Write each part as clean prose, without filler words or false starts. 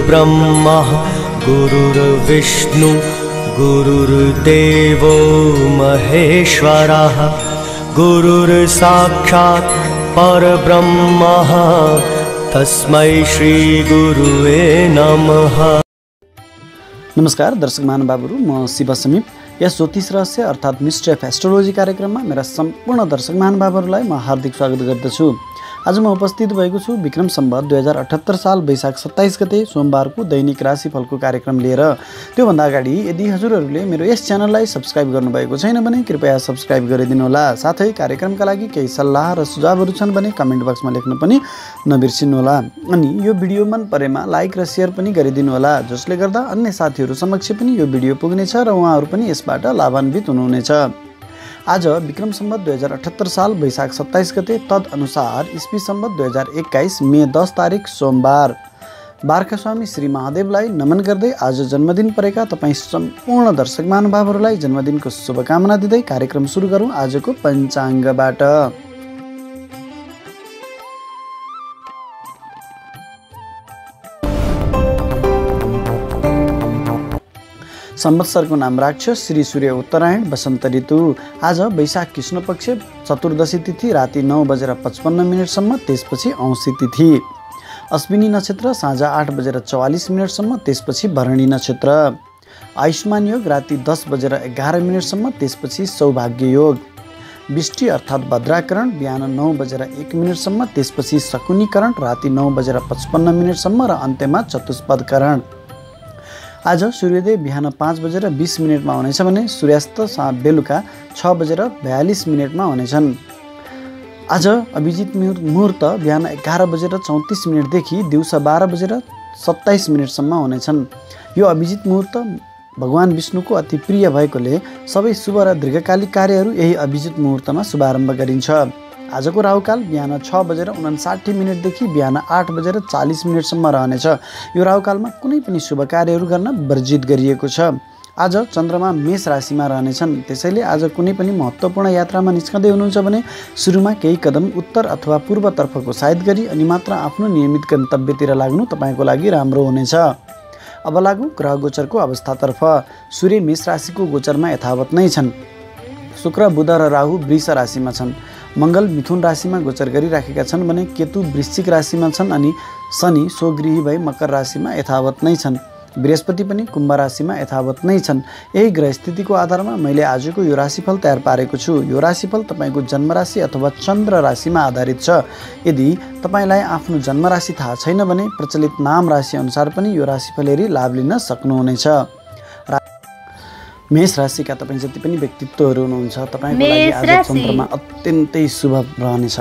गुरुर्ब्रह्मा गुरुर्विष्णु गुरुर्देवो महेश्वरः गुरुर्साक्षात् परब्रह्म तस्मै श्री गुरुवे नमः। नमस्कार दर्शक महानुभावहरु, म शिव समीप यस ज्योतिष रहस्य अर्थात् मिस्ट्री अफ एस्ट्रोलोजी कार्यक्रममा मेरा सम्पूर्ण दर्शक महानुभावहरुलाई म हार्दिक स्वागत गर्दछु। आज म उपस्थित भएको छु विक्रम सम्वत 2078 साल वैशाख 27 गते सोमबारको दैनिक राशिफलको कार्यक्रम लिएर। त्यो भन्दा अगाडि यदि हजुरहरूले मेरो यस च्यानललाई सब्स्क्राइब गर्नुभएको छैन भने कृपया सब्स्क्राइब गरिदिनु होला। साथै कार्यक्रमका लागि केही सल्लाह र सुझावहरू छन् भने कमेन्ट बक्समा लेख्न पनि नबिर्सिनु होला। अनि यो भिडियो मन परेमा लाइक र शेयर पनि गरिदिनु होला, जसले गर्दा अन्य साथीहरू समक्ष पनि यो भिडियो पुग्नेछ र उहाँहरू पनि यसबाट लाभान्वित हुनुहुनेछ। आज विक्रम सम्वत 2078 साल वैशाख 27 गते तदनुसार इस्वी सम्वत 2021 मे 10 तारिक सोमबार। बारका स्वामी श्री महादेवलाई नमन गर्दै आज जन्मदिन परेका तपाईँ सम्पूर्ण दर्शक महानुभावहरूलाई जन्मदिनको शुभकामना दिँदै कार्यक्रम सुरु गरौँ आजको पञ्चाङ्गबाट। संवत्सरको नाम राक्षस, श्री सूर्य उत्तरायण, वसन्त ऋतु। आज वैशाख कृष्ण पक्ष चतुर्दशी तिथि राति 9:55 त्यसपछि औँसी तिथि। अश्विनी नक्षत्र साँझ 8:44 त्यसपछि भरणी नक्षत्र। आयुष्मान योग राति 10:11 त्यसपछि सौभाग्य योग। बिष्टि अर्थात् भद्राकरण बिहान 9:01 त्यसपछि शकुनीकरण राति 9:55 र अन्त्यमा चतुष्पदकरण। आज सूर्योदय बिहान 5:20 हुनेछ भने सूर्यास्त बेलुका 6:42 हुनेछन्। आज अभिजित मुहुर्त बिहान 11:34 देखि दिउँसो 12:27 हुनेछन्। यो अभिजित मुहुर्त भगवान विष्णुको अति प्रिय भएकोले सबै शुभ र दीर्घकालिक कार्यहरू यही अभिजित मुहुर्तमा शुभारम्भ गरिन्छ। आजको राहुकाल बिहान 6:59 देखि बिहान 8:40 रहनेछ। यो राहुकालमा कुनै पनि शुभ कार्यहरू गर्न वर्जित गरिएको छ। आज चन्द्रमा मेष राशिमा रहनेछन्, त्यसैले आज कुनै पनि महत्त्वपूर्ण यात्रामा निस्कँदै हुनुहुन्छ भने सुरुमा केही कदम उत्तर अथवा पूर्वतर्फको साइड गरी अनि मात्र आफ्नो नियमित गन्तव्यतिर लाग्नु तपाईँको लागि राम्रो हुनेछ। अब लागौँ ग्रह गोचरको अवस्थातर्फ। सूर्य मेष राशिको गोचरमा यथावत नै छन्। शुक्र, बुध र राहु वृष राशिमा छन्। मङ्गल मिथुन राशिमा गोचर गरिराखेका छन् भने केतु वृश्चिक राशिमा छन् अनि शनि स्वगृही भई मकर राशिमा यथावत नै छन्। बृहस्पति पनि कुम्भ राशिमा यथावत नै छन्। यही ग्रह स्थितिको आधारमा मैले आजको यो राशिफल तयार पारेको छु। यो राशिफल तपाईँको जन्मराशि अथवा चन्द्र राशिमा आधारित छ। यदि तपाईँलाई आफ्नो जन्मराशि थाहा छैन भने प्रचलित नाम राशि अनुसार पनि यो राशिफल हेरी लाभ लिन सक्नुहुनेछ। मेष राशिका तपाईँ जति पनि व्यक्तित्वहरू हुनुहुन्छ तपाईँको लागि आज चन्द्रमा अत्यन्तै शुभ रहनेछ।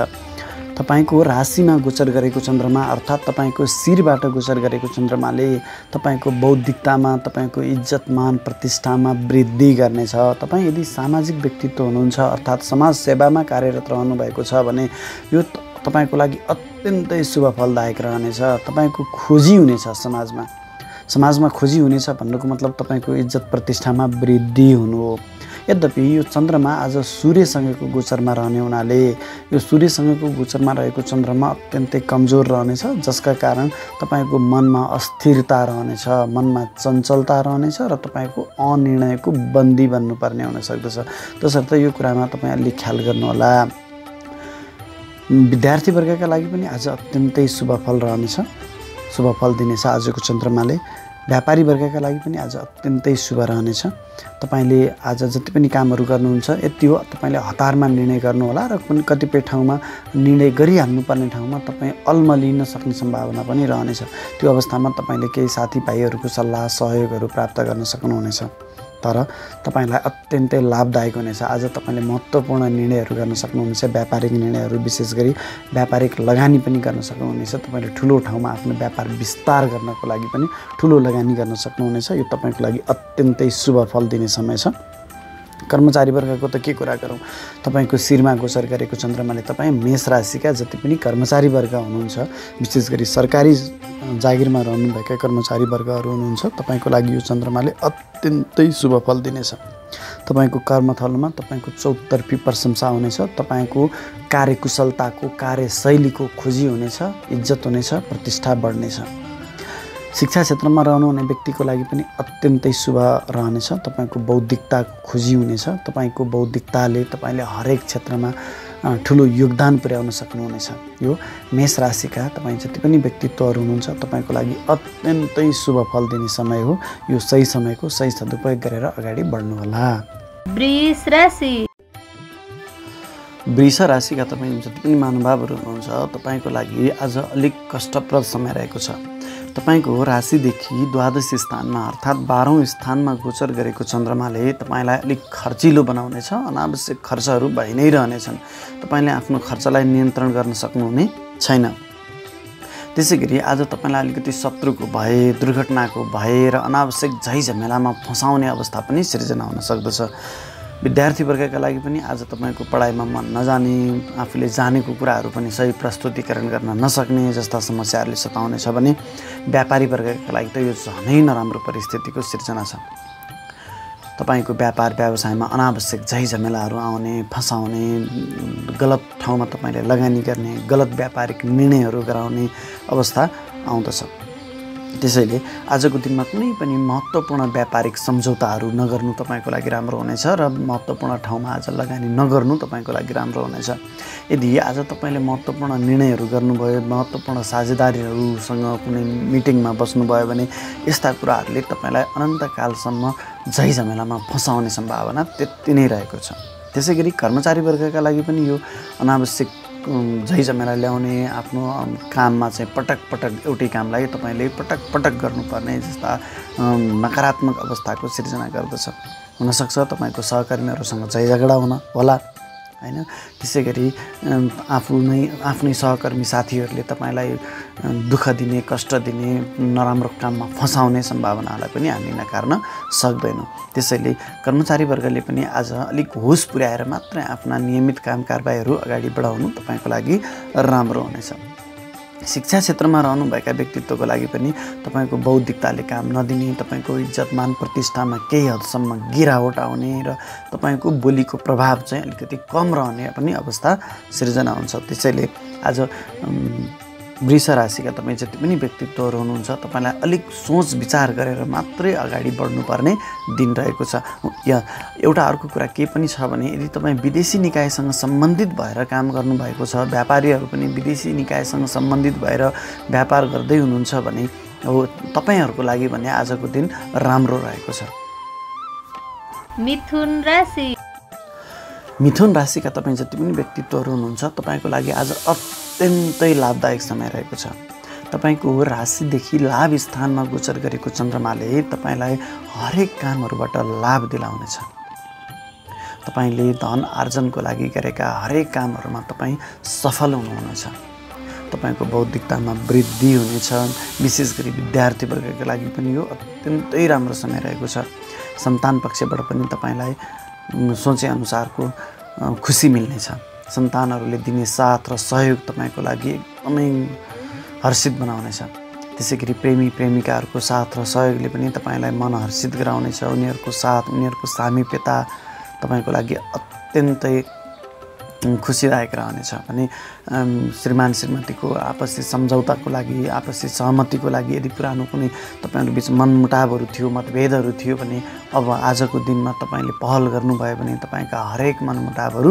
तपाईँको राशिमा गोचर गरेको चन्द्रमा अर्थात् तपाईँको शिरबाट गोचर गरेको चन्द्रमाले तपाईँको बौद्धिकतामा, तपाईँको इज्जत मान प्रतिष्ठामा वृद्धि गर्नेछ। तपाईँ यदि सामाजिक व्यक्तित्व हुनुहुन्छ अर्थात् समाज सेवामा कार्यरत रहनु भएको छ भने यो तपाईँको लागि अत्यन्तै शुभ फलदायक रहनेछ। तपाईँको खोजी हुनेछ समाजमा खोजी हुनेछ भन्नुको मतलब तपाईँको इज्जत प्रतिष्ठामा वृद्धि हुनु हो। यद्यपि यो चन्द्रमा आज सूर्यसँगको गोचरमा रहने हुनाले यो सूर्यसँगको गोचरमा रहेको चन्द्रमा अत्यन्तै कमजोर रहनेछ, जसका कारण तपाईँको मनमा अस्थिरता रहनेछ, मनमा चञ्चलता रहनेछ र तपाईँको अनिर्णयको बन्दी बन्नुपर्ने हुन सक्दछ। तसर्थ यो कुरामा तपाईँ अलि ख्याल गर्नुहोला। विद्यार्थी वर्गका लागि पनि आज अत्यन्तै शुभ फल रहनेछ, शुभ फल दिनेछ आजको चन्द्रमाले। व्यापारी वर्गका लागि पनि आज अत्यन्तै शुभ रहनेछ। तपाईँले आज जति पनि कामहरू गर्नुहुन्छ यति हो, तपाईँले हतारमा निर्णय गर्नुहोला र कुनै कतिपय ठाउँमा निर्णय गरिहाल्नुपर्ने ठाउँमा तपाईँ अल्मलिन सक्ने सम्भावना पनि रहनेछ। त्यो अवस्थामा तपाईँले केही साथीभाइहरूको सल्लाह सहयोगहरू प्राप्त गर्न सक्नुहुनेछ, तर तपाईँलाई अत्यन्तै लाभदायक हुनेछ। आज तपाईँले महत्त्वपूर्ण निर्णयहरू गर्न सक्नुहुनेछ। व्यापारिक निर्णयहरू विशेष गरी व्यापारिक लगानी पनि गर्न सक्नुहुनेछ। तपाईँले ठुलो ठाउँमा आफ्नो व्यापार विस्तार गर्नको लागि पनि ठुलो लगानी गर्न सक्नुहुनेछ। यो तपाईँको लागि अत्यन्तै शुभ फल दिने समय छ। कर्मचारी वर्गको त के कुरा गरौँ, तपाईँको शिरमा गोचर गरेको चन्द्रमाले तपाईँ मेष राशिका जति पनि कर्मचारी वर्ग हुनुहुन्छ, विशेष गरी सरकारी जागिरमा रहनुभएका कर्मचारी वर्गहरू हुनुहुन्छ, तपाईँको लागि यो चन्द्रमाले अत्यन्तै शुभ फल दिनेछ। तपाईको कर्मथलोमा तपाईको चौतर्फी प्रशंसा हुनेछ। तपाईको कार्यकुशलताको कार्यशैलीको खोजी हुनेछ, इज्जत हुनेछ, प्रतिष्ठा बढ्नेछ। शिक्षा क्षेत्रमा रहनुहुने व्यक्तिको लागि पनि अत्यन्तै शुभ रहनेछ। तपाईँको बौद्धिकता खोजी हुनेछ। तपाईँको बौद्धिकताले तपाईँले हरेक क्षेत्रमा ठुलो योगदान पुर्याउन सक्नुहुनेछ। यो मेष राशिका तपाईँ जति पनि व्यक्तित्वहरू हुनुहुन्छ तपाईँको लागि अत्यन्तै शुभ फल दिने समय हो। यो सही समयको सही सदुपयोग गरेर अगाडि बढ्नुहोला। वृष राशि वृष राशिका तपाईँ जति पनि महानुभावहरू हुनुहुन्छ तपाईँको लागि आज अलिक कष्टप्रद समय रहेको छ। तपाईँको राशिदेखि द्वादश स्थानमा अर्थात् 12औं स्थानमा गोचर गरेको चन्द्रमाले तपाईँलाई अलिक खर्चिलो बनाउनेछ। अनावश्यक खर्चहरू भइ नै रहनेछन्। तपाईँले आफ्नो खर्चलाई नियन्त्रण गर्न सक्नुहुने छैन। त्यसै गरी आज तपाईँलाई अलिकति शत्रुको भय, दुर्घटनाको भय र अनावश्यक झैझमेलामा फसाउने अवस्था पनि सिर्जना हुन सक्दछ। विद्यार्थी वर्गका लागि पनि आज तपाईँको पढाइमा मन नजाने, आफूले जानेको कुराहरू पनि सही प्रस्तुतिकरण गर्न नसक्ने जस्ता समस्याहरूले सताउनेछ भने व्यापारी वर्गका लागि त यो झनै नराम्रो परिस्थितिको सिर्जना छ। तपाईँको व्यापार व्यवसायमा अनावश्यक झैझमेलाहरू आउने, फसाउने, गलत ठाउँमा तपाईँले लगानी गर्ने, गलत व्यापारिक निर्णयहरू गराउने अवस्था आउँदछ। त्यसैले आजको दिनमा कुनै पनि महत्त्वपूर्ण व्यापारिक सम्झौताहरू नगर्नु तपाईँको लागि राम्रो हुनेछ र महत्त्वपूर्ण ठाउँमा आज लगानी नगर्नु तपाईँको लागि राम्रो हुनेछ। यदि आज तपाईँले महत्त्वपूर्ण निर्णयहरू गर्नुभयो, महत्त्वपूर्ण साझेदारीहरूसँग कुनै मिटिङमा बस्नुभयो भने यस्ता कुराहरूले तपाईँलाई अनन्तकालसम्म झैझमेलामा फसाउने सम्भावना त्यति नै रहेको छ। त्यसै गरी कर्मचारी वर्गका लागि पनि यो अनावश्यक झैझमेला ल्याउने, आफ्नो काममा चाहिँ पटक पटक एउटै कामलाई तपाईँले पटक पटक गर्नुपर्ने जस्ता नकारात्मक अवस्थाको सिर्जना गर्दछ। हुनसक्छ तपाईँको सहकर्मीहरूसँग झैझगडा हुन होला हैन। त्यसै गरी आफ्नै सहकर्मी साथीहरूले तपाईँलाई दुःख दिने, कष्ट दिने, नराम्रो काममा फसाउने सम्भावनालाई पनि हामी नकार्न सक्दैनौँ। त्यसैले कर्मचारी वर्गले पनि आज अलिक होस पुर्याएर मात्रै आफ्ना नियमित काम कारबाहीहरू अगाडि बढाउनु तपाईँको लागि राम्रो हुनेछ। शिक्षा क्षेत्रमा रहनुभएका व्यक्तित्वको लागि पनि तपाईँको बौद्धिकताले काम नदिने, तपाईँको इज्जत मान प्रतिष्ठामा केही हदसम्म गिरावट आउने र तपाईँको बोलीको प्रभाव चाहिँ अलिकति कम रहने पनि अवस्था सिर्जना हुन्छ। त्यसैले आज वृष राशिका तपाईँ जति पनि व्यक्तित्वहरू हुनुहुन्छ तपाईँलाई अलिक सोच विचार गरेर मात्रै अगाडि बढ्नुपर्ने दिन रहेको छ। एउटा अर्को कुरा के पनि छ भने यदि तपाईँ विदेशी निकायसँग सम्बन्धित भएर काम गर्नुभएको छ, व्यापारीहरू पनि विदेशी निकायसँग सम्बन्धित भएर व्यापार गर्दै हुनुहुन्छ भने हो तपाईँहरूको लागि भने आजको दिन राम्रो रहेको छ। मिथुन राशि मिथुन राशिका तपाईँ जति पनि व्यक्तित्वहरू हुनुहुन्छ तपाईँको लागि आज अत्यन्तै लाभदायक समय रहेको छ। तपाईँको राशिदेखि लाभ स्थानमा गोचर गरेको चन्द्रमाले तपाईँलाई हरेक कामहरूबाट लाभ दिलाउनेछ। तपाईँले धन आर्जनको लागि गरेका हरेक कामहरूमा तपाईँ सफल हुनुहुनेछ। तपाईँको बौद्धिकतामा वृद्धि हुनेछ। विशेष गरी विद्यार्थी वर्गका लागि पनि यो अत्यन्तै राम्रो समय रहेको छ। सन्तान पक्षबाट पनि तपाईँलाई सोचे अनुसारको खुसी मिल्नेछ। सन्तानहरूले दिने साथ र सहयोग तपाईँको लागि एकदमै हर्षित बनाउनेछ। त्यसै गरी प्रेमी प्रेमिकाहरूको साथ र सहयोगले पनि तपाईँलाई मन हर्षित गराउनेछ। उनीहरूको साथ, उनीहरूको सामिप्यता तपाईँको लागि अत्यन्तै खुसीदायक रहनेछ। भने श्रीमान श्रीमतीको आपसी सम्झौताको लागि, आपसी सहमतिको लागि यदि पुरानो कुनै तपाईँहरू बिच मनमुटावहरू थियो, मतभेदहरू थियो भने अब आजको दिनमा तपाईँले पहल गर्नुभयो भने तपाईँका हरेक मनमुटावहरू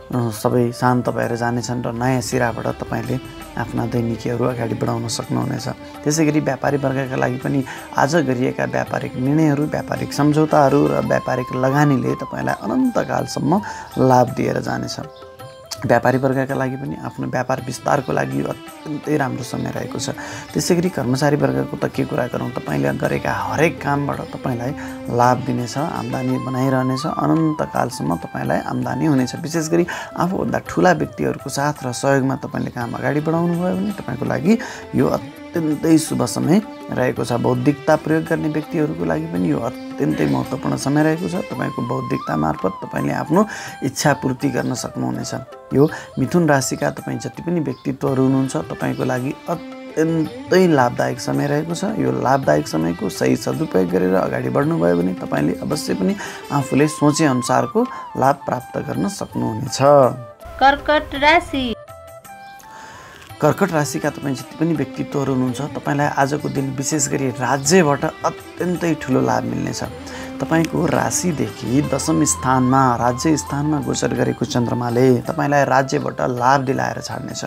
सबै शान्त भएर जानेछन् र नयाँ सिराबाट तपाईँले आफ्ना दैनिकीहरू अगाडि बढाउन सक्नुहुनेछ। त्यसै गरी व्यापारी वर्गका लागि पनि आज गरिएका व्यापारिक निर्णयहरू, व्यापारिक सम्झौताहरू र व्यापारिक लगानीले तपाईँलाई अनन्तकालसम्म लाभ दिएर जानेछ। व्यापारी वर्गका लागि पनि आफ्नो व्यापार विस्तारको लागि अत्यन्तै राम्रो समय रहेको छ। त्यसै गरी कर्मचारी वर्गको त के कुरा गरौँ, तपाईँले गरेका हरेक कामबाट तपाईँलाई लाभ दिनेछ, आम्दानी बनाइरहनेछ। अनन्तकालसम्म तपाईँलाई आम्दानी हुनेछ। विशेष गरी आफूभन्दा ठुला व्यक्तिहरूको साथ र सहयोगमा तपाईँले काम अगाडि बढाउनु भयो भने तपाईँको लागि यो अत्यन्तै शुभ समय रहेको छ। बौद्धिकता प्रयोग गर्ने व्यक्तिहरूको लागि पनि यो अत्यन्तै महत्त्वपूर्ण समय रहेको छ। तपाईँको बौद्धिकता मार्फत तपाईँले आफ्नो इच्छा पूर्ति गर्न सक्नुहुनेछ। यो मिथुन राशिका तपाईँ जति पनि व्यक्तित्वहरू हुनुहुन्छ तपाईँको लागि अत्यन्तै लाभदायक समय रहेको छ। यो लाभदायक समयको सही सदुपयोग गरेर अगाडि बढ्नुभयो भने तपाईँले अवश्य पनि आफूले सोचे अनुसारको लाभ प्राप्त गर्न सक्नुहुनेछ। कर्कट राशि कर्कट राशिका तपाईँ जति पनि व्यक्तित्वहरू हुनुहुन्छ तपाईँलाई आजको दिन विशेष गरी राज्यबाट अत्यन्तै ठुलो लाभ मिल्नेछ। तपाईँको राशिदेखि दशम स्थानमा राज्य स्थानमा गोचर गरेको चन्द्रमाले तपाईँलाई राज्यबाट लाभ दिलाएर छाड्नेछ।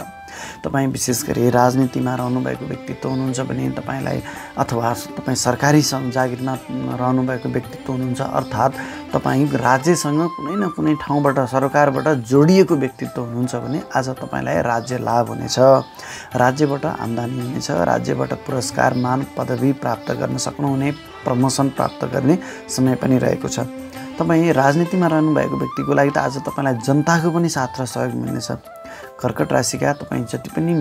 तपाईँ विशेष गरी राजनीतिमा रहनुभएको व्यक्तित्व हुनुहुन्छ भने तपाईँलाई अथवा तपाईँ सरकारी जागिरमा रहनुभएको व्यक्तित्व हुनुहुन्छ अर्थात् तपाईँ राज्यसँग कुनै न कुनै ठाउँबाट सरकारबाट जोडिएको व्यक्तित्व हुनुहुन्छ भने आज तपाईँलाई राज्य लाभ हुनेछ। राज्यबाट आम्दानी हुनेछ, राज्यबाट पुरस्कार मान पदवी प्राप्त गर्न सक्नुहुने, प्रमोसन प्राप्त गर्ने समय पनि रहेको छ। तपाईँ राजनीतिमा रहनुभएको व्यक्तिको लागि त आज तपाईँलाई जनताको पनि साथ र सहयोग मिल्नेछ। कर्कट राशिका तपाईँ जति पनि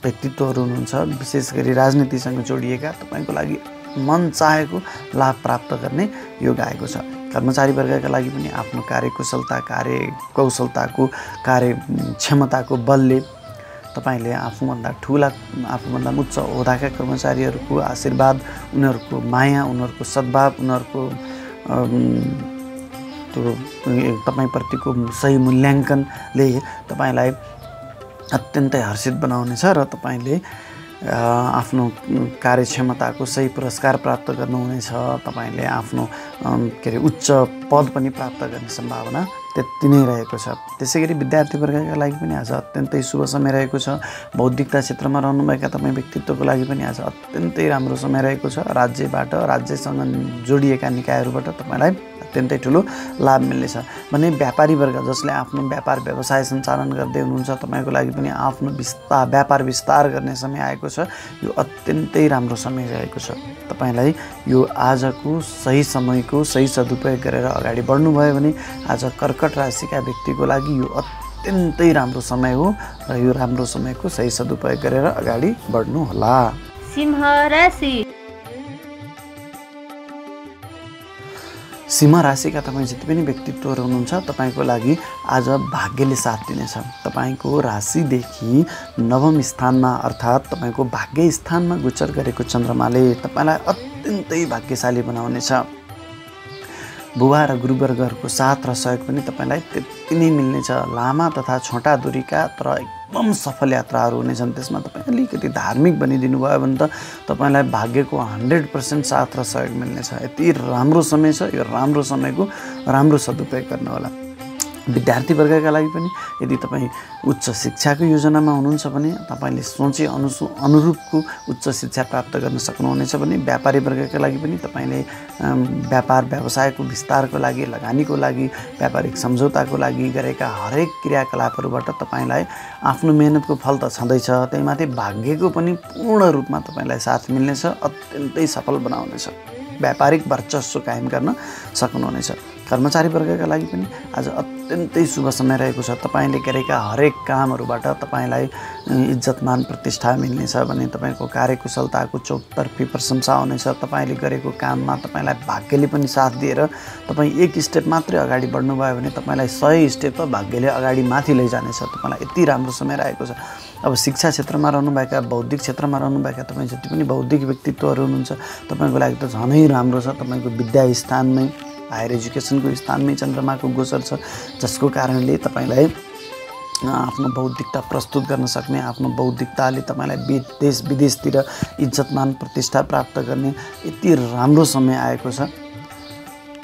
व्यक्तित्वहरू हुनुहुन्छ विशेष गरी राजनीतिसँग जोडिएका तपाईँको लागि मन चाहेको लाभ प्राप्त गर्ने योग आएको छ। कर्मचारी वर्गका लागि पनि आफ्नो कार्यकुशलता, कार्यकौशलताको, कार्यक्षमताको बलले तपाईँले आफूभन्दा ठुला, आफूभन्दा उच्च ओहदाका कर्मचारीहरूको आशीर्वाद, उनीहरूको माया, उनीहरूको सद्भाव, उनीहरूको त्यो तपाईँप्रतिको सही मूल्याङ्कनले तपाईँलाई अत्यन्तै हर्षित बनाउनेछ र तपाईँले आफ्नो कार्यक्षमताको सही पुरस्कार प्राप्त गर्नुहुनेछ। तपाईँले आफ्नो उच्च पद पनि प्राप्त गर्ने सम्भावना त्यति नै रहेको छ। त्यसै गरी विद्यार्थी वर्गका लागि पनि आज अत्यन्तै शुभ समय रहेको छ। बौद्धिकता क्षेत्रमा रहनुभएका तपाईँ व्यक्तित्वको लागि पनि आज अत्यन्तै राम्रो समय रहेको छ। राज्यबाट, राज्यसँग जोडिएका निकायहरूबाट तपाईँलाई अत्यन्तै ठुलो लाभ मिल्नेछ भने व्यापारी वर्ग जसले आफ्नो व्यापार व्यवसाय सञ्चालन गर्दै हुनुहुन्छ तपाईँको लागि पनि आफ्नो व्यापार विस्तार गर्ने समय आएको छ। यो अत्यन्तै राम्रो समय रहेको छ। तपाईँलाई यो आजको सही समयको सही सदुपयोग गरेर अगाडि बढ्नुभयो भने आज कर्कट राशिका व्यक्तिको लागि यो अत्यन्तै राम्रो समय हो र यो राम्रो समयको सही सदुपयोग गरेर अगाडि बढ्नुहोला। सिंह राशि। सिंह राशिका तपाईँ जति पनि व्यक्तित्वहरू हुनुहुन्छ तपाईँको लागि आज भाग्यले साथ दिनेछ। तपाईँको राशिदेखि नवम स्थानमा अर्थात् तपाईँको भाग्य स्थानमा गोचर गरेको चन्द्रमाले तपाईँलाई अत्यन्तै भाग्यशाली बनाउनेछ। बुबा र गुरुवर्गहरूको साथ र सहयोग पनि तपाईँलाई त्यति नै मिल्नेछ। लामा तथा छोटा दूरीका तर एकदम सफल यात्राहरू हुनेछन्। त्यसमा तपाईँ अलिकति धार्मिक बनिदिनु भयो भने त तपाईँलाई भाग्यको 100% साथ र सहयोग मिल्नेछ। यति राम्रो समय छ, यो राम्रो समयको राम्रो सदुपयोग गर्नुहोला। विद्यार्थी वर्गका लागि पनि यदि तपाईँ उच्च शिक्षाको योजनामा हुनुहुन्छ भने तपाईँले सोचे अनुरूपको उच्च शिक्षा प्राप्त गर्न सक्नुहुनेछ भने व्यापारी वर्गका लागि पनि तपाईँले व्यापार व्यवसायको विस्तारको लागि, लगानीको लागि, व्यापारिक सम्झौताको लागि गरेका हरेक क्रियाकलापहरूबाट तपाईँलाई आफ्नो मेहनतको फल त छँदैछ, त्यहीमाथि भाग्यको पनि पूर्ण रूपमा तपाईँलाई साथ मिल्नेछ, अत्यन्तै सफल बनाउनेछ, व्यापारिक वर्चस्व कायम गर्न सक्नुहुनेछ। कर्मचारी वर्गका लागि पनि आज अत्यन्तै शुभ समय रहेको छ। तपाईँले गरेका हरेक कामहरूबाट तपाईँलाई इज्जतमान प्रतिष्ठा मिल्नेछ भने तपाईँको कार्यकुशलताको चौतर्फी प्रशंसा हुनेछ। तपाईँले गरेको काममा तपाईँलाई भाग्यले पनि साथ दिएर तपाईँ एक स्टेप मात्रै अगाडि बढ्नुभयो भने तपाईँलाई 100 स्टेप भाग्यले अगाडि माथि लैजानेछ। तपाईँलाई यति राम्रो समय रहेको छ। अब शिक्षा क्षेत्रमा रहनुभएका, बौद्धिक क्षेत्रमा रहनुभएका तपाईँ जति पनि बौद्धिक व्यक्तित्वहरू हुनुहुन्छ तपाईँको लागि त झनै राम्रो छ। तपाईँको विद्या स्थानमै, हायर एजुकेसनको स्थानमै चन्द्रमाको गोचर छ, जसको कारणले तपाईँलाई आफ्नो बौद्धिकता प्रस्तुत गर्न सक्ने, आफ्नो बौद्धिकताले तपाईँलाई देश विदेशतिर इज्जतमान प्रतिष्ठा प्राप्त गर्ने यति राम्रो समय आएको छ।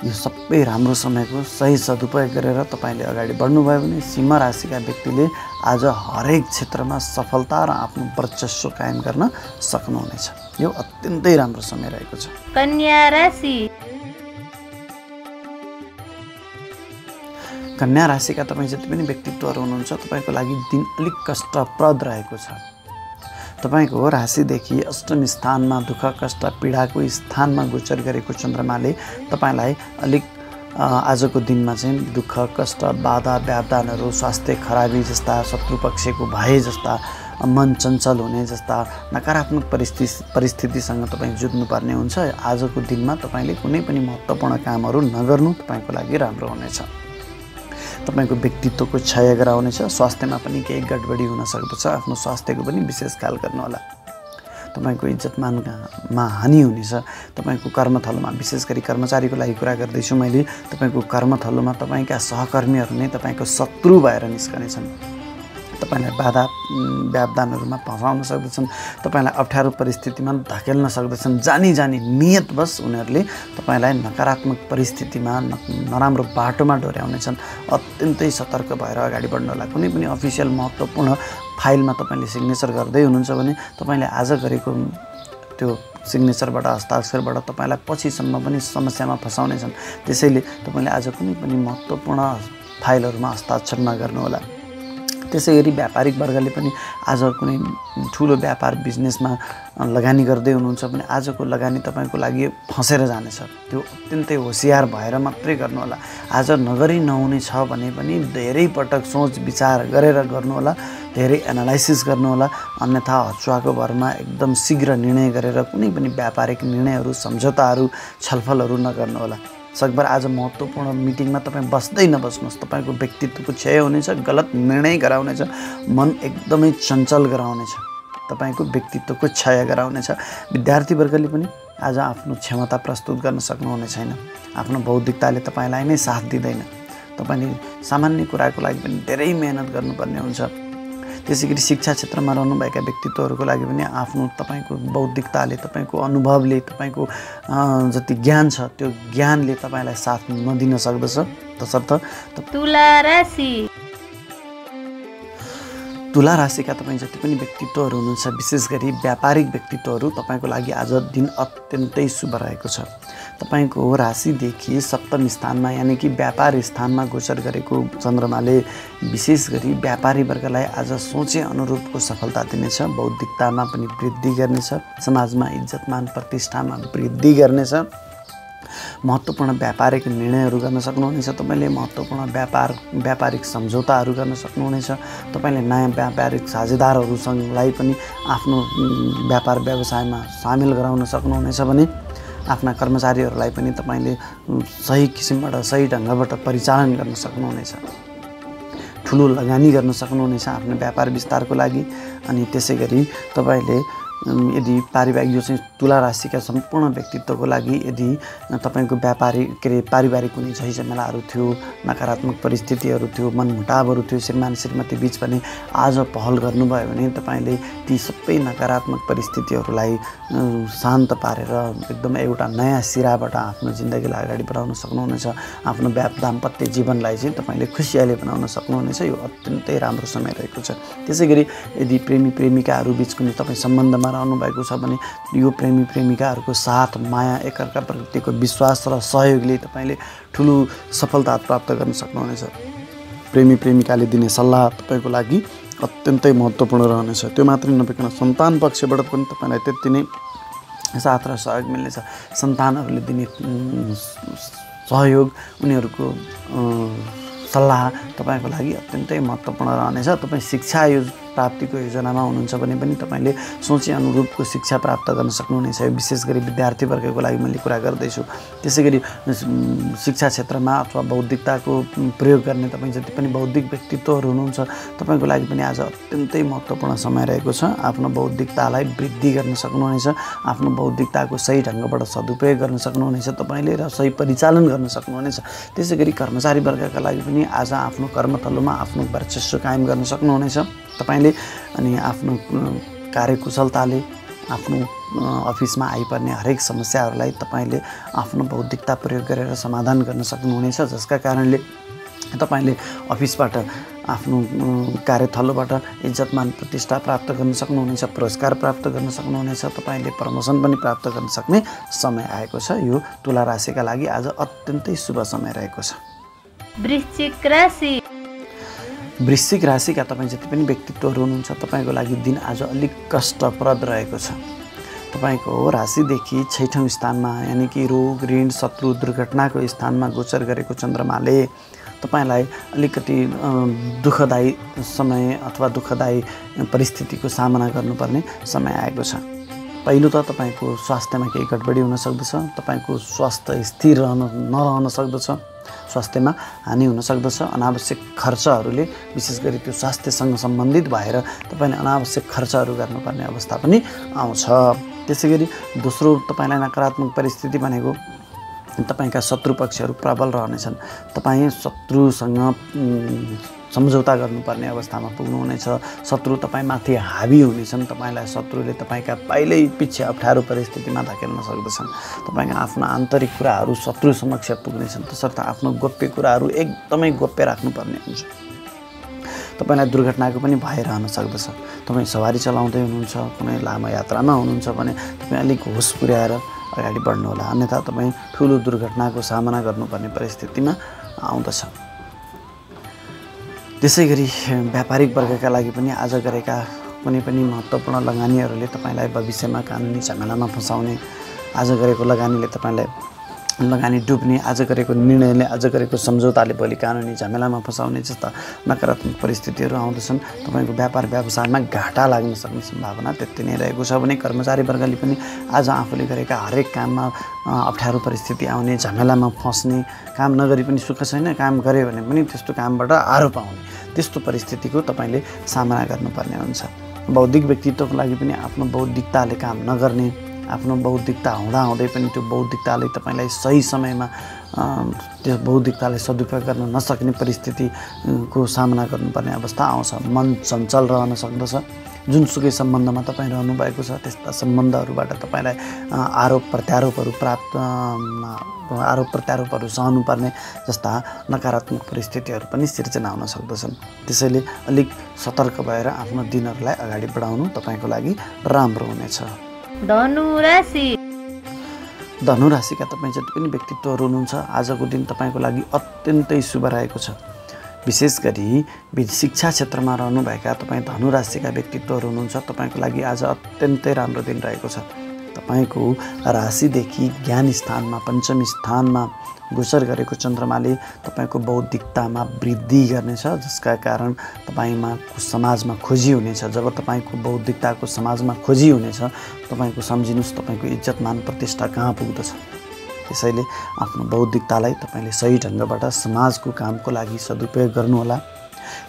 यो सबै राम्रो समयको सही सदुपयोग गरेर तपाईँले अगाडि बढ्नुभयो भने सिंह राशिका व्यक्तिले आज हरेक क्षेत्रमा सफलता र आफ्नो वर्चस्व कायम गर्न सक्नुहुनेछ। यो अत्यन्तै राम्रो समय रहेको छ। कन्या राशि। कन्या राशिका तपाईँ जति पनि व्यक्तित्वहरू हुनुहुन्छ तपाईँको लागि दिन अलिक कष्टप्रद रहेको छ। तपाईँको राशिदेखि अष्टम स्थानमा दुःख कष्ट पीडाको स्थानमा गोचर गरेको चन्द्रमाले तपाईँलाई अलिक आजको दिनमा चाहिँ दुःख कष्ट बाधा व्यवधानहरू, स्वास्थ्य खराबी जस्ता, शत्रुपक्षको भय जस्ता, मन चञ्चल हुने जस्ता नकारात्मक परिस्थितिसँग तपाईँ जुझ्नुपर्ने हुन्छ। आजको दिनमा तपाईँले कुनै पनि महत्त्वपूर्ण कामहरू नगर्नु तपाईँको लागि राम्रो हुनेछ। तपाईँको व्यक्तित्वको क्षय गराउनेछ। स्वास्थ्यमा पनि केही गडबडी हुन सक्दछ। आफ्नो स्वास्थ्यको पनि विशेष ख्याल गर्नुहोला। तपाईँको इज्जतमानमा हानि हुनेछ। तपाईँको कर्मथलोमा, विशेष गरी कर्मचारीको लागि कुरा गर्दैछु मैले, तपाईँको कर्मथलोमा तपाईँका सहकर्मीहरू नै तपाईँको शत्रु भएर निस्कनेछन्। तपाईँलाई बाधा व्यवधानहरूमा फसाउन सक्दछन्, तपाईँलाई अप्ठ्यारो परिस्थितिमा धकेल्न सक्दछन्। जानी नियतवश उनीहरूले तपाईँलाई नकारात्मक परिस्थितिमा नराम्रो बाटोमा डोर्याउनेछन्। अत्यन्तै सतर्क भएर अगाडि बढ्नु होला। कुनै पनि अफिसियल महत्त्वपूर्ण फाइलमा तपाईँले सिग्नेचर गर्दै हुनुहुन्छ भने तपाईँले आज गरेको त्यो सिग्नेचरबाट हस्ताक्षरबाट तपाईँलाई पछिसम्म पनि समस्यामा फसाउनेछन्। त्यसैले तपाईँले आज कुनै पनि महत्त्वपूर्ण फाइलहरूमा हस्ताक्षर नगर्नुहोला। त्यसै गरी व्यापारिक वर्गले पनि आज कुनै ठुलो व्यापार बिजनेसमा लगानी गर्दै हुनुहुन्छ भने आजको लगानी तपाईँको लागि फसेर जानेछ। त्यो अत्यन्तै होसियार भएर मात्रै गर्नुहोला। आज नगरी नहुने छ भने पनि धेरै पटक सोच विचार गरेर गर्नुहोला, धेरै एनालाइसिस गर्नुहोला। अन्यथा हचुवाको भरमा एकदम शीघ्र निर्णय गरेर कुनै पनि व्यापारिक निर्णयहरू, सम्झौताहरू, छलफलहरू नगर्नुहोला। सकभर आज महत्त्वपूर्ण मिटिङमा तपाईँ बस्दै नबस्नुहोस्। तपाईँको व्यक्तित्वको क्षय हुनेछ, गलत निर्णय गराउनेछ, मन एकदमै चञ्चल गराउनेछ, तपाईँको व्यक्तित्वको क्षय गराउनेछ। विद्यार्थी वर्गले पनि आज आफ्नो क्षमता प्रस्तुत गर्न सक्नुहुने छैन। आफ्नो बौद्धिकताले तपाईँलाई नै साथ दिँदैन। तपाईँले सामान्य कुराको लागि पनि धेरै मेहनत गर्नुपर्ने हुन्छ। त्यसै गरी शिक्षा क्षेत्रमा रहनुभएका व्यक्तित्वहरूको लागि पनि आफ्नो तपाईँको बौद्धिकताले, तपाईँको अनुभवले, तपाईँको जति ज्ञान छ त्यो ज्ञानले तपाईँलाई साथ नदिन सक्दछ। तसर्थ तुला राशिका तपाईँ जति पनि व्यक्तित्वहरू हुनुहुन्छ, विशेष गरी व्यापारिक व्यक्तित्वहरू, तपाईँको लागि आज दिन अत्यन्तै शुभ रहेको छ। तपाईँको राशिदेखि सप्तम स्थानमा यानि कि व्यापार स्थानमा गोचर गरेको चन्द्रमाले विशेष गरी व्यापारी वर्गलाई आज सोचे अनुरूपको सफलता दिनेछ। बौद्धिकतामा पनि वृद्धि गर्नेछ, समाजमा इज्जतमान प्रतिष्ठामा वृद्धि गर्नेछ। महत्त्वपूर्ण व्यापारिक निर्णयहरू गर्न सक्नुहुनेछ। तपाईँले महत्त्वपूर्ण व्यापारिक सम्झौताहरू गर्न सक्नुहुनेछ। तपाईँले नयाँ व्यापारिक साझेदारहरूसँगलाई पनि आफ्नो व्यापार व्यवसायमा सामेल गराउन सक्नुहुनेछ भने आफ्ना कर्मचारीहरूलाई पनि तपाईँले सही किसिमबाट, सही ढङ्गबाट परिचालन गर्न सक्नुहुनेछ। ठुलो लगानी गर्न सक्नुहुनेछ आफ्नो व्यापार विस्तारको लागि। अनि त्यसै गरी तपाईँले यदि पारिवारिक, यो चाहिँ तुला राशिका सम्पूर्ण व्यक्तित्वको लागि यदि तपाईँको पारिवारिक कुनै झैझमेलाहरू थियो, नकारात्मक परिस्थितिहरू थियो, मनमुटावहरू थियो श्रीमान श्रीमती बिच पनि आज पहल गर्नुभयो भने तपाईँले ती सबै नकारात्मक परिस्थितिहरूलाई शान्त पारेर एकदम एउटा नयाँ सिराबाट आफ्नो जिन्दगीलाई अगाडि बढाउन सक्नुहुनेछ। आफ्नो दाम्पत्य जीवनलाई चाहिँ तपाईँले खुसियाली बनाउन सक्नुहुनेछ। यो अत्यन्तै राम्रो समय रहेको छ। त्यसै गरी यदि प्रेमी प्रेमिकाहरू बिच कुनै तपाईँ सम्बन्धमा रहनुभएको छ भने यो प्रेमी प्रेमिकाहरूको साथ, माया, एकअर्काप्रतिको विश्वास र सहयोगले तपाईँले ठुलो सफलता प्राप्त गर्न सक्नुहुनेछ। प्रेमी प्रेमिकाले दिने सल्लाह तपाईँको लागि अत्यन्तै महत्त्वपूर्ण रहनेछ। त्यो मात्रै नभइकन सन्तान पक्षबाट पनि तपाईँलाई त्यति नै साथ र सहयोग मिल्नेछ। सन्तानहरूले दिने सहयोग, उनीहरूको सल्लाह तपाईँको लागि अत्यन्तै महत्त्वपूर्ण रहनेछ। तपाईँ शिक्षा प्राप्तिको योजनामा हुनुहुन्छ भने पनि तपाईँले सोचे अनुरूपको शिक्षा प्राप्त गर्न सक्नुहुनेछ। विशेष गरी विद्यार्थी वर्गको लागि मैले कुरा गर्दैछु। त्यसै गरी शिक्षा क्षेत्रमा अथवा बौद्धिकताको प्रयोग गर्ने तपाईँ जति पनि बौद्धिक व्यक्तित्वहरू हुनुहुन्छ तपाईँको लागि पनि आज अत्यन्तै महत्त्वपूर्ण समय रहेको छ। आफ्नो बौद्धिकतालाई वृद्धि गर्न सक्नुहुनेछ, आफ्नो बौद्धिकताको सही ढङ्गबाट सदुपयोग गर्न सक्नुहुनेछ तपाईँले र सही परिचालन गर्न सक्नुहुनेछ। त्यसै गरी कर्मचारी वर्गका लागि पनि आज आफ्नो कर्मथलोमा आफ्नो वर्चस्व कायम गर्न सक्नुहुनेछ तपाईँले। अनि आफ्नो कार्यकुशलताले आफ्नो अफिसमा आइपर्ने हरेक समस्याहरूलाई तपाईँले आफ्नो बौद्धिकता प्रयोग गरेर समाधान गर्न सक्नुहुनेछ, जसका कारणले तपाईँले अफिसबाट, आफ्नो कार्यथलोबाट इज्जतमान प्रतिष्ठा प्राप्त गर्न सक्नुहुनेछ, पुरस्कार प्राप्त गर्न सक्नुहुनेछ, तपाईँले प्रमोसन पनि प्राप्त गर्न सक्ने समय आएको छ। यो तुला राशिका लागि आज अत्यन्तै शुभ समय रहेको छ। वृश्चिक राशिका तपाईँ जति पनि व्यक्तित्वहरू हुनुहुन्छ तपाईँको लागि दिन आज अलिक कष्टप्रद रहेको छ। तपाईँको राशिदेखि 6औँ स्थानमा यानि कि रोग, ऋण, शत्रु, दुर्घटनाको स्थानमा गोचर गरेको चन्द्रमाले तपाईँलाई अलिकति दुःखदायी समय अथवा दुःखदायी परिस्थितिको सामना गर्नुपर्ने समय आएको छ। पहिलो त तपाईँको स्वास्थ्यमा केही गडबडी हुन सक्दछ। तपाईँको स्वास्थ्य स्थिर नरहन सक्दछ, स्वास्थ्यमा हानि हुन सक्दछ। अनावश्यक खर्चहरूले, विशेष गरी त्यो स्वास्थ्यसँग सम्बन्धित भएर तपाईँले अनावश्यक खर्चहरू गर्नुपर्ने अवस्था पनि आउँछ। त्यसै गरी दोस्रो तपाईँलाई नकारात्मक परिस्थिति भनेको तपाईँका शत्रु पक्षहरू प्रबल रहनेछन्। तपाईँ शत्रुसँग सम्झौता गर्नुपर्ने अवस्थामा पुग्नुहुनेछ। शत्रु तपाईँमाथि हावी हुनेछन्। तपाईँलाई शत्रुले तपाईँका पहिल्यै पछि अप्ठ्यारो परिस्थितिमा धकेल्न सक्दछन्। तपाईँका आफ्ना आन्तरिक कुराहरू शत्रु समक्ष पुग्नेछन्। तसर्थ आफ्नो गोप्य कुराहरू एकदमै गोप्य राख्नुपर्ने हुन्छ। तपाईँलाई दुर्घटनाको पनि भय रहन सक्दछ। तपाईँ सवारी चलाउँदै हुनुहुन्छ, कुनै लामो यात्रामा हुनुहुन्छ भने तपाईँ अलिक होस पुर्याएर अगाडि बढ्नुहोला, अन्यथा तपाईँ ठुलो दुर्घटनाको सामना गर्नुपर्ने परिस्थितिमा आउँदछ। त्यसै गरी व्यापारिक वर्गका लागि पनि आज गरेका कुनै पनि महत्त्वपूर्ण लगानीहरूले तपाईँलाई भविष्यमा कानुनी झमेलामा फसाउने, आज गरेको लगानीले तपाईँलाई लगानी डुब्ने, आज गरेको निर्णयले, आज गरेको सम्झौताले भोलि कानुनी झमेलामा फसाउने जस्ता नकारात्मक परिस्थितिहरू आउँदछन्। तपाईँको व्यापार व्यवसायमा घाटा लाग्न सक्ने सम्भावना त्यति नै रहेको छ भने कर्मचारी वर्गले पनि आज आफूले गरेका हरेक काममा अप्ठ्यारो परिस्थिति आउने, झमेलामा फस्ने, काम नगरी पनि सुख छैन, काम गऱ्यो भने पनि त्यस्तो कामबाट आरोप आउने, त्यस्तो परिस्थितिको तपाईँले सामना गर्नुपर्ने हुन्छ। बौद्धिक व्यक्तित्वको लागि पनि आफ्नो बौद्धिकताले काम नगर्ने, आफ्नो बौद्धिकता हुँदाहुँदै पनि त्यो बौद्धिकताले तपाईँलाई सही समयमा त्यो बौद्धिकतालाई सदुपयोग गर्न नसक्ने परिस्थितिको सामना गर्नुपर्ने अवस्था आउँछ। मन चञ्चल रहन सक्दछ। जुनसुकै सम्बन्धमा तपाईँ रहनुभएको छ त्यस्ता सम्बन्धहरूबाट तपाईँलाई आरोप प्रत्यारोपहरू सहनुपर्ने जस्ता नकारात्मक परिस्थितिहरू पनि सिर्जना हुन सक्दछन्। त्यसैले अलिक सतर्क भएर आफ्नो दिनहरूलाई अगाडि बढाउनु तपाईँको लागि राम्रो हुनेछ। धनु राशिका तपाईँ जति पनि व्यक्तित्वहरू हुनुहुन्छ आजको दिन तपाईँको लागि अत्यन्तै शुभ रहेको छ। विशेष गरी शिक्षा क्षेत्रमा रहनुभएका तपाईँ धनु राशिका व्यक्तित्वहरू हुनुहुन्छ, तपाईँको लागि आज अत्यन्तै राम्रो दिन रहेको छ। तपाईँको राशिदेखि ज्ञान स्थानमा, पञ्चमी स्थानमा गोचर गरेको चन्द्रमाले तपाईँको बौद्धिकतामा वृद्धि गर्नेछ, जसका कारण तपाईँमा समाजमा खोजी हुनेछ। जब तपाईँको बौद्धिकताको समाजमा खोजी हुनेछ, तपाईँको सम्झिनुहोस् तपाईँको इज्जत मान प्रतिष्ठा कहाँ पुग्दछ। त्यसैले आफ्नो बौद्धिकतालाई तपाईँले सही ढङ्गबाट समाजको कामको लागि सदुपयोग गर्नुहोला।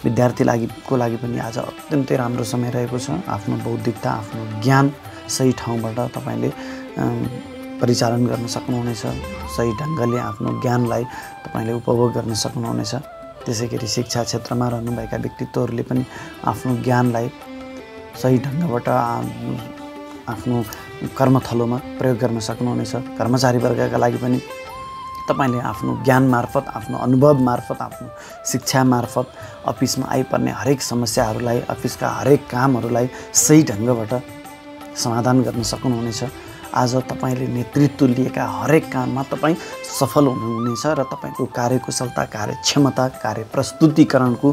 विद्यार्थीको लागि पनि आज अत्यन्तै राम्रो समय रहेको छ। आफ्नो बौद्धिकता, आफ्नो ज्ञान सही ठाउँबाट तपाईँले परिचालन गर्न सक्नुहुनेछ। सही ढङ्गले आफ्नो ज्ञानलाई तपाईँले उपभोग गर्न सक्नुहुनेछ। त्यसै गरी शिक्षा क्षेत्रमा रहनुभएका व्यक्तित्वहरूले पनि आफ्नो ज्ञानलाई सही ढङ्गबाट आफ्नो कर्मथलोमा प्रयोग गर्न सक्नुहुनेछ। कर्मचारी वर्गका लागि पनि तपाईँले आफ्नो ज्ञान मार्फत, आफ्नो अनुभव मार्फत, आफ्नो शिक्षा मार्फत अफिसमा आइपर्ने हरेक समस्याहरूलाई, अफिसका हरेक कामहरूलाई सही ढङ्गबाट समाधान गर्न सक्नुहुनेछ। आज तपाईँले नेतृत्व लिएका हरेक काममा तपाईँ सफल हुनुहुनेछ र तपाईँको कार्यकुशलता, कार्यक्षमता, कार्य प्रस्तुतिकरणको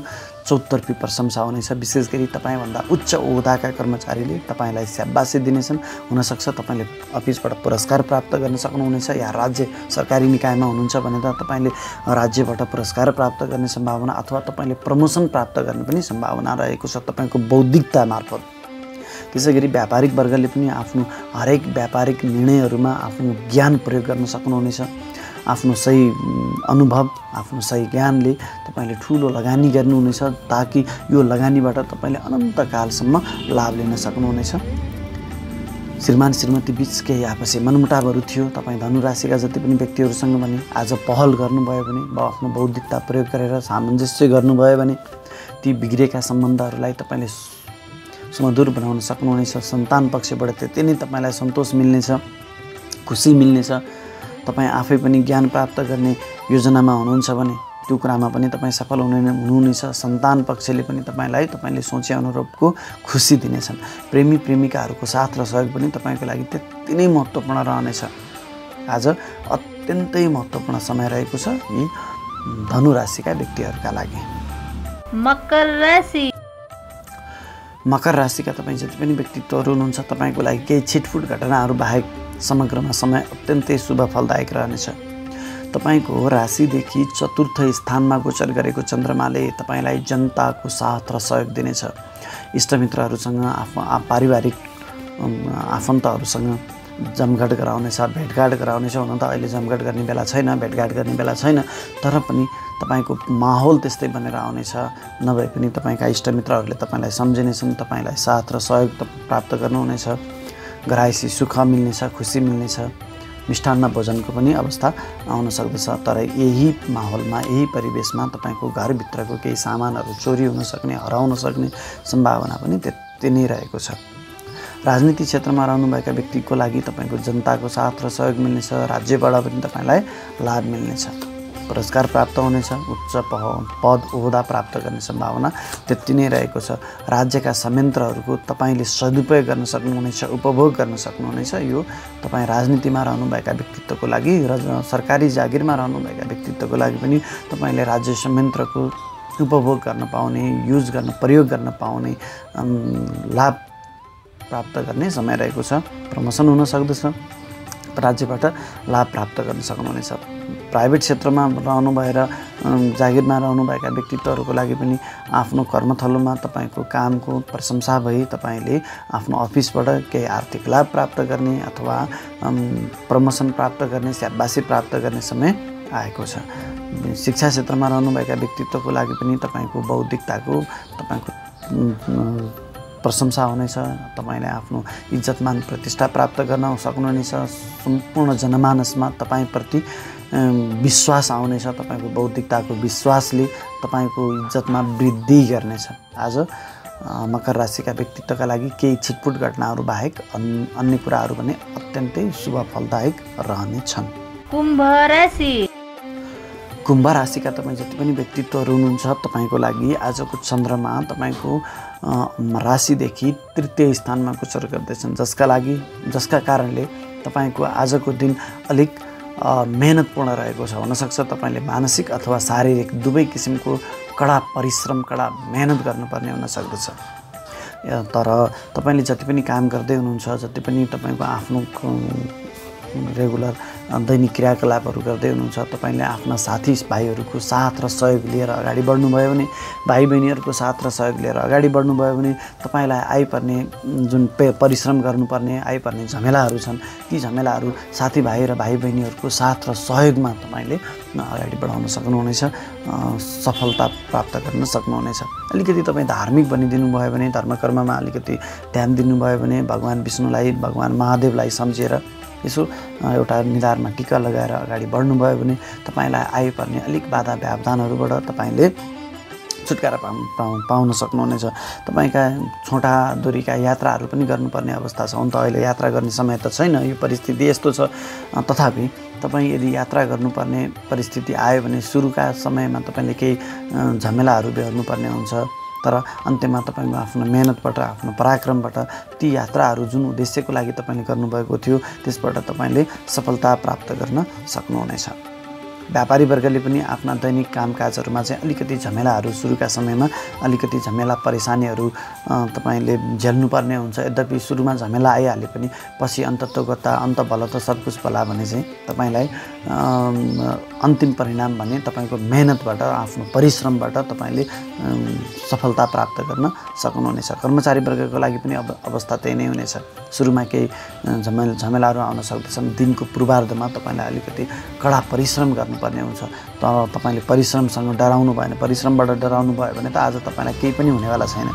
चौतर्फी प्रशंसा हुनेछ। विशेष गरी तपाईँभन्दा उच्च ओहदाका कर्मचारीले तपाईँलाई स्याबासी दिनेछन्। हुनसक्छ तपाईँले अफिसबाट पुरस्कार प्राप्त गर्न सक्नुहुनेछ, या राज्य सरकारी निकायमा हुनुहुन्छ भने त तपाईँले राज्यबाट पुरस्कार प्राप्त गर्ने सम्भावना अथवा तपाईँले प्रमोसन प्राप्त गर्ने पनि सम्भावना रहेको छ तपाईँको बौद्धिकता मार्फत। त्यसै गरी व्यापारिक वर्गले पनि आफ्नो हरेक व्यापारिक निर्णयहरूमा आफ्नो ज्ञान प्रयोग गर्न सक्नुहुनेछ। आफ्नो सही अनुभव, आफ्नो सही ज्ञानले तपाईँले ठुलो लगानी गर्नुहुनेछ, ताकि यो लगानीबाट तपाईँले अनन्तकालसम्म लाभ लिन सक्नुहुनेछ। श्रीमान श्रीमती बीच केही आपसी मनमुटावहरू थियो, तपाईँ धनु राशिका जति पनि व्यक्तिहरूसँग भने आज पहल गर्नुभयो भने, आफ्नो बौद्धिकता प्रयोग गरेर सामञ्जस्य गर्नुभयो भने ती बिग्रेका सम्बन्धहरूलाई तपाईँले सुमधुर बनाउन सक्नुहुनेछ। सन्तान पक्षबाट त्यति नै तपाईँलाई सन्तोष मिल्नेछ, खुसी मिल्नेछ। तपाईँ आफै पनि ज्ञान प्राप्त गर्ने योजनामा हुनुहुन्छ भने त्यो कुरामा पनि तपाईँ सफल हुनुहुनेछ। सन्तान पक्षले पनि तपाईँले सोचे अनुरूपको खुसी दिनेछन्। प्रेमी प्रेमिकाहरूको साथ र सहयोग पनि तपाईँको लागि त्यति नै महत्त्वपूर्ण रहनेछ। आज अत्यन्तै महत्त्वपूर्ण समय रहेको छ यी धनु राशिका व्यक्तिहरूका लागि। मकर राशिका तपाईँ जति पनि व्यक्तित्वहरू हुनुहुन्छ तपाईँको लागि केही छिटफुट घटनाहरू बाहेक समग्रमा समय अत्यन्तै शुभ फलदायक रहनेछ। तपाईँको राशिदेखि चतुर्थ स्थानमा गोचर गरेको चन्द्रमाले तपाईँलाई जनताको साथ र सहयोग दिनेछ। इष्टमित्रहरूसँग, पारिवारिक आफन्तहरूसँग जमघट गराउनेछ, भेटघाट गराउनेछ। हुन त अहिले जमघट गर्ने बेला छैन, भेटघाट गर्ने बेला छैन, तर पनि तपाईँको माहौल त्यस्तै बनेर आउनेछ। नभए पनि तपाईँका इष्टमित्रहरूले तपाईँलाई सम्झिनेछन्, तपाईँलाई साथ र सहयोग प्राप्त गर्नुहुनेछ। घरायसी सुख मिल्नेछ, खुसी मिल्नेछ। मिष्टान्न भोजनको पनि अवस्था आउन सक्दछ। तर यही माहौलमा यही परिवेशमा तपाईँको घरभित्रको केही सामानहरू चोरी हुन सक्ने हराउन सक्ने सम्भावना पनि त्यति नै रहेको छ। राजनीति क्षेत्रमा रहनुभएका व्यक्तिको लागि तपाईँको जनताको साथ र सहयोग मिल्नेछ। राज्यबाट पनि तपाईँलाई लाभ मिल्नेछ। पुरस्कार प्राप्त हुनेछ। उच्च पद ओहदा प्राप्त गर्ने सम्भावना त्यति नै रहेको छ। राज्यका संयन्त्रहरूको तपाईँले सदुपयोग गर्न सक्नुहुनेछ, उपभोग गर्न सक्नुहुनेछ। यो तपाईँ राजनीतिमा रहनुभएका व्यक्तित्वको लागि र सरकारी जागिरमा रहनुभएका व्यक्तित्वको लागि पनि तपाईँले राज्य संयन्त्रको उपभोग गर्न पाउने, युज गर्न, प्रयोग गर्न पाउने, लाभ प्राप्त गर्ने समय रहेको छ। प्रमोसन हुन सक्दछ। राज्यबाट लाभ प्राप्त गर्न सक्नुहुनेछ। प्राइभेट क्षेत्रमा रहनु भएर जागिरमा रहनुभएका व्यक्तित्वहरूको लागि पनि आफ्नो कर्मथलोमा तपाईँको कामको प्रशंसा भई तपाईँले आफ्नो अफिसबाट केही आर्थिक लाभ प्राप्त गर्ने अथवा प्रमोसन प्राप्त गर्ने, स्याबासी प्राप्त गर्ने समय आएको छ। शिक्षा क्षेत्रमा रहनुभएका व्यक्तित्वको लागि पनि तपाईँको बौद्धिकताको तपाईँको प्रशंसा हुनेछ। तपाईँले आफ्नो इज्जतमान प्रतिष्ठा प्राप्त गर्न सक्नुहुनेछ। सम्पूर्ण जनमानसमा तपाईँप्रति विश्वास आउनेछ। तपाईँको बौद्धिकताको विश्वासले तपाईँको इज्जतमा वृद्धि गर्नेछ। आज मकर राशिका व्यक्तित्वका लागि केही छिटपुट घटनाहरू बाहेक अन्य कुराहरू भने अत्यन्तै शुभ फलदायक रहनेछन्। कुम्भ राशि। कुम्भ राशिका तपाईँ जति पनि व्यक्तित्वहरू हुनुहुन्छ तपाईँको लागि आजको चन्द्रमा तपाईँको राशिदेखि तृतीय स्थानमा गोचर गर्दैछन्, जसका कारणले तपाईँको आजको दिन अलिक मेहनतपूर्ण रहेको छ। हुनसक्छ तपाईँले मानसिक अथवा शारीरिक दुवै किसिमको कडा परिश्रम, कडा मेहनत गर्नुपर्ने हुन सक्दछ। तर तपाईँले जति पनि काम गर्दै हुनुहुन्छ, जति पनि तपाईँको आफ्नो रेगुलर दैनिक क्रियाकलापहरू गर्दै हुनुहुन्छ, तपाईँले आफ्ना साथी भाइहरूको साथ र सहयोग लिएर अगाडि बढ्नुभयो भने, भाइ बहिनीहरूको साथ र सहयोग लिएर अगाडि बढ्नुभयो भने तपाईँलाई आइपर्ने जुन परिश्रम गर्नुपर्ने आइपर्ने झमेलाहरू छन्, ती झमेलाहरू साथीभाइ र भाइ बहिनीहरूको साथ र सहयोगमा तपाईँले अगाडि बढाउन सक्नुहुनेछ, सफलता प्राप्त गर्न सक्नुहुनेछ। अलिकति तपाईँ धार्मिक बनिदिनु भयो भने, धर्मकर्ममा अलिकति ध्यान दिनुभयो भने, भगवान् विष्णुलाई, भगवान् महादेवलाई सम्झेर यसो एउटा निधारमा टीका लगाएर अगाडि बढ्नुभयो भने तपाईँलाई आइपर्ने अलिक बाधा व्यवधानहरूबाट तपाईँले छुटकारा पाउन सक्नुहुनेछ। तपाईँका छोटा दूरीका यात्राहरू पनि गर्नुपर्ने अवस्था छ। हुन त अहिले यात्रा गर्ने समय त छैन, यो परिस्थिति यस्तो छ। तथापि तपाईँ यदि यात्रा गर्नुपर्ने परिस्थिति आयो भने सुरुका समयमा तपाईँले केही झमेलाहरू बेहोर्नुपर्ने हुन्छ। तर अन्त्यमा तपाईँको आफ्नो मेहनतबाट, आफ्नो पराक्रमबाट ती यात्राहरू जुन उद्देश्यको लागि तपाईँले गर्नुभएको थियो त्यसबाट तपाईँले सफलता प्राप्त गर्न सक्नुहुनेछ। व्यापारी वर्गले पनि आफ्ना दैनिक कामकाजहरूमा चाहिँ अलिकति झमेलाहरू सुरुका समयमा अलिकति झमेला परेशानीहरू तपाईँले झेल्नुपर्ने हुन्छ। यद्यपि सुरुमा झमेला आइहाले पनि पछि अन्ततोगत्ता अन्त भल त सब कुछ भला भने चाहिँ तपाईँलाई अन्तिम परिणाम भने तपाईँको मेहनतबाट, आफ्नो परिश्रमबाट तपाईँले सफलता प्राप्त गर्न सक्नुहुनेछ। कर्मचारी वर्गको लागि पनि अवस्था त्यही नै हुनेछ। सुरुमा केही झमेलाहरू आउन सक्दछन्। दिनको पूर्वार्धमा तपाईँलाई अलिकति कडा परिश्रम गर्नुपर्ने हुन्छ। तर तपाईँले परिश्रमसँग डराउनु भएन, परिश्रमबाट डराउनु भयो भने त आज तपाईँलाई केही पनि हुनेवाला छैन।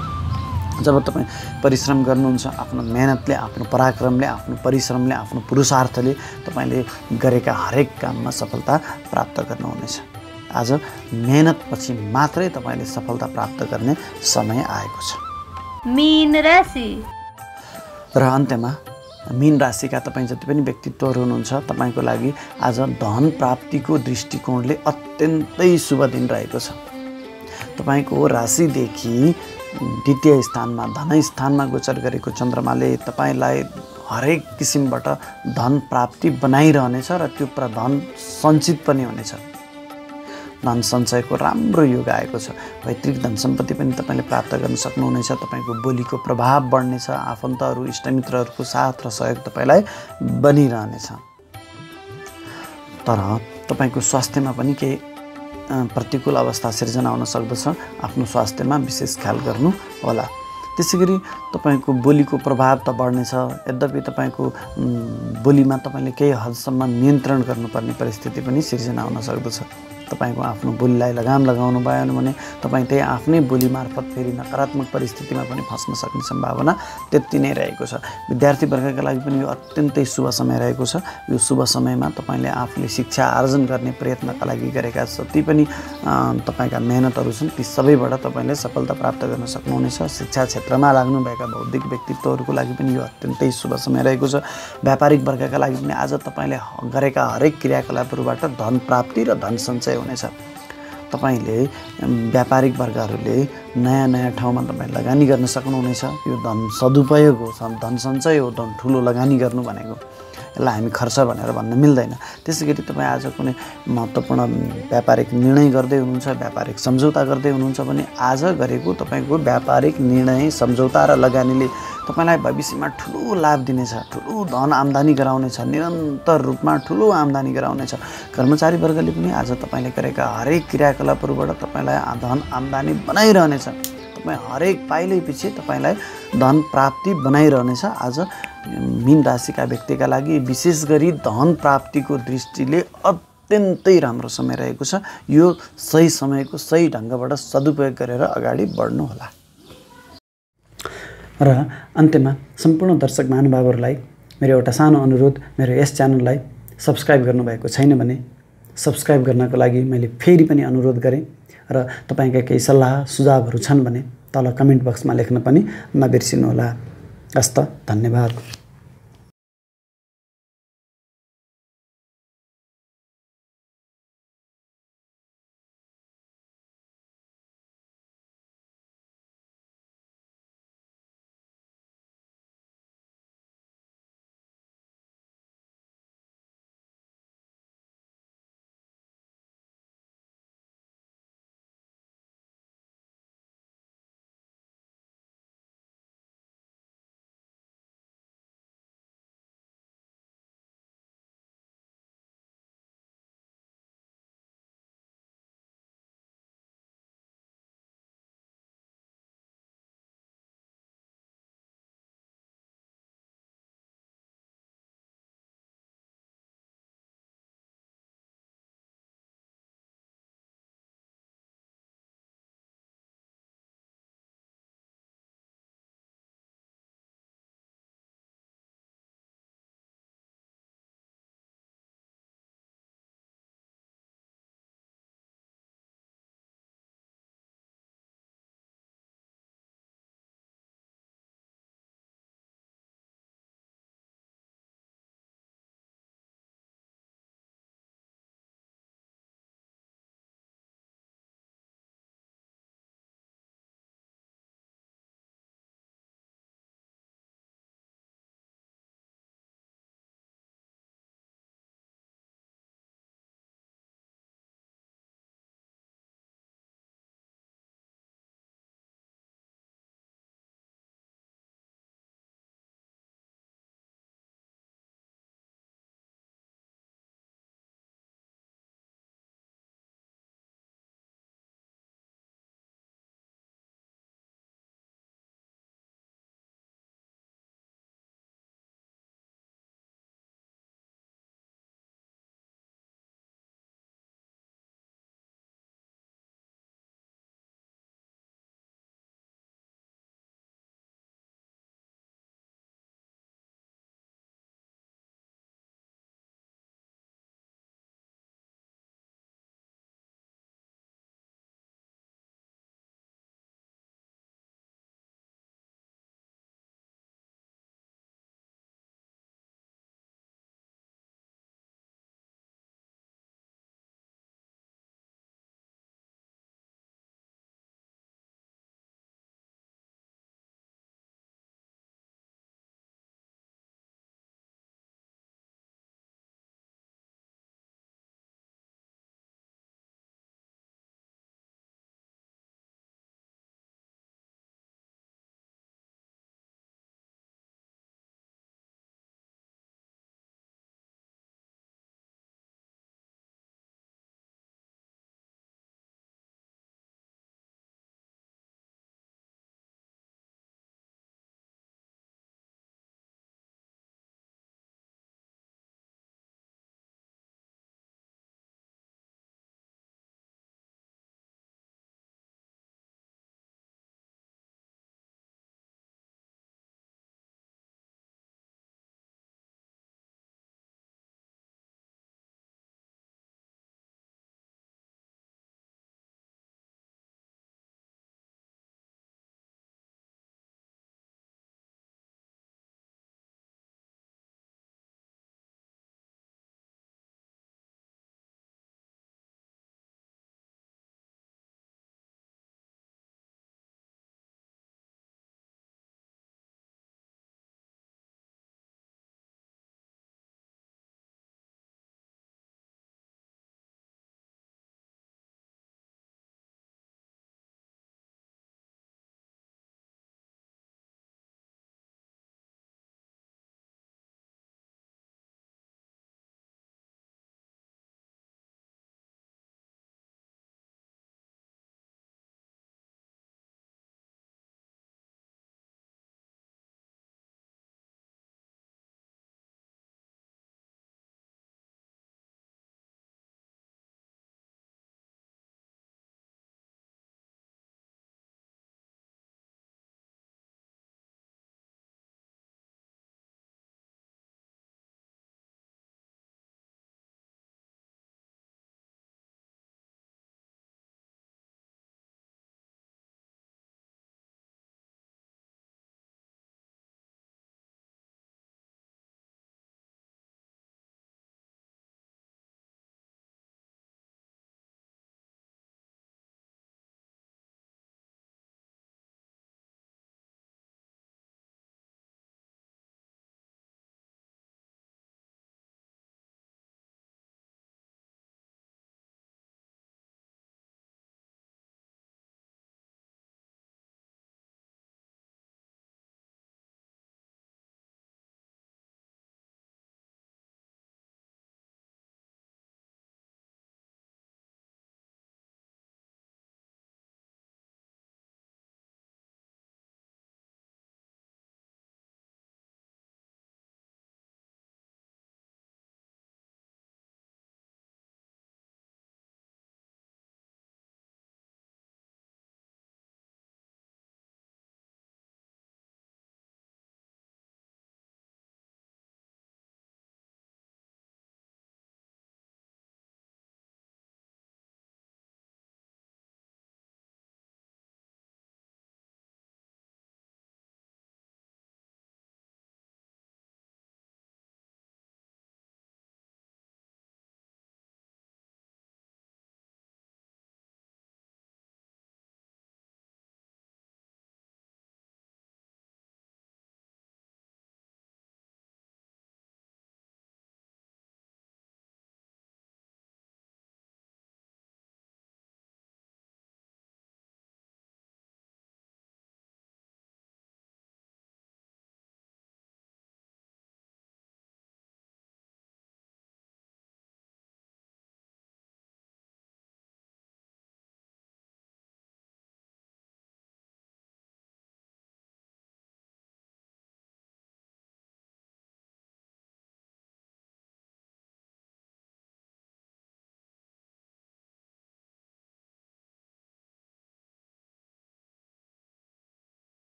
जब तपाईँ परिश्रम गर्नुहुन्छ, आफ्नो मेहनतले, आफ्नो पराक्रमले, आफ्नो परिश्रमले, आफ्नो पुरुषार्थले तपाईँले गरेका हरेक काममा सफलता प्राप्त गर्नुहुनेछ। आज मेहनतपछि मात्रै तपाईँले सफलता प्राप्त गर्ने समय आएको छ। मीन राशि। र अन्त्यमा मीन राशिका तपाईँ जति पनि व्यक्तित्वहरू हुनुहुन्छ तपाईँको लागि आज धन प्राप्तिको दृष्टिकोणले अत्यन्तै शुभ दिन रहेको छ। तपाईँको राशिदेखि द्वितीय स्थानमा, धनस्थानमा गोचर गरेको चन्द्रमाले तपाईँलाई हरेक किसिमबाट धन प्राप्ति बनाइरहनेछ र त्यो धन सञ्चित पनि हुनेछ। धन सञ्चयको राम्रो योग आएको छ। पैतृक धन सम्पत्ति पनि तपाईँले प्राप्त गर्न सक्नुहुनेछ। तपाईँको बोलीको प्रभाव बढ्नेछ। आफन्तहरू, इष्टमित्रहरूको साथ र सहयोग तपाईँलाई बनिरहनेछ। तर तपाईँको स्वास्थ्यमा पनि केही प्रतिकूल अवस्था सिर्जना हुन सक्दछ। आफ्नो स्वास्थ्यमा विशेष ख्याल गर्नु होला। त्यसै गरी तपाईँको बोलीको प्रभाव त बढ्नेछ। यद्यपि तपाईँको बोलीमा तपाईँले केही हदसम्म नियन्त्रण गर्नुपर्ने परिस्थिति पनि सिर्जना हुन सक्दछ। तपाईँको आफ्नो बोलीलाई लगाम लगाउनु भयो भने तपाईँ त्यही आफ्नै बोली मार्फत फेरि नकारात्मक परिस्थितिमा पनि फस्न सक्ने सम्भावना त्यति नै रहेको छ। विद्यार्थी वर्गका लागि पनि यो अत्यन्तै शुभ समय रहेको छ। यो शुभ समयमा तपाईँले आफूले शिक्षा आर्जन गर्ने प्रयत्नका लागि गरेका जति पनि तपाईँका मेहनतहरू छन् ती सबैबाट तपाईँले सफलता प्राप्त गर्न सक्नुहुनेछ। शिक्षा क्षेत्रमा लाग्नुभएका बौद्धिक व्यक्तित्वहरूको लागि पनि यो अत्यन्तै शुभ समय रहेको छ। व्यापारिक वर्गका लागि पनि आज तपाईँले गरेका हरेक क्रियाकलापहरूबाट धन प्राप्ति र धन सञ्चय हुनेछ। तपाईँले व्यापारिक वर्गहरूले नयाँ नयाँ ठाउँमा तपाईँ लगानी गर्न सक्नुहुनेछ। यो धन सदुपयोग हो, धन सञ्चय हो, धन ठुलो लगानी गर्नु भनेको। यसलाई हामी खर्च भनेर भन्न मिल्दैन। त्यसै गरी तपाईँ आज कुनै महत्त्वपूर्ण व्यापारिक निर्णय गर्दै हुनुहुन्छ, व्यापारिक सम्झौता गर्दै हुनुहुन्छ भने आज गरेको तपाईँको व्यापारिक निर्णय सम्झौता र लगानीले तपाईँलाई भविष्यमा ठुलो लाभ दिनेछ, ठुलो धन आम्दानी गराउनेछ, निरन्तर रूपमा ठुलो आम्दानी गराउनेछ। कर्मचारी वर्गले पनि आज तपाईँले गरेका हरेक क्रियाकलापहरूबाट तपाईँलाई धन आम्दानी बनाइरहनेछ। तपाईँ हरेक पाइलै पछि तपाईँलाई धन प्राप्ति बनाइरहनेछ। आज मीन राशिका व्यक्तिका लागि विशेष गरी धन प्राप्तिको दृष्टिले अत्यन्तै राम्रो समय रहेको छ। यो सही समयको सही ढङ्गबाट सदुपयोग गरेर अगाडि बढ्नुहोला। र अन्त्यमा सम्पूर्ण दर्शक महानुभावहरूलाई मेरो एउटा सानो अनुरोध, मेरो यस च्यानललाई सब्स्क्राइब गर्नुभएको छैन भने सब्स्क्राइब गर्नको लागि मैले फेरि पनि अनुरोध गरेँ र तपाईँका केही सल्लाह सुझावहरू छन् भने तल कमेन्ट बक्समा लेख्न पनि नबिर्सिनुहोला। हस्त धन्यवाद।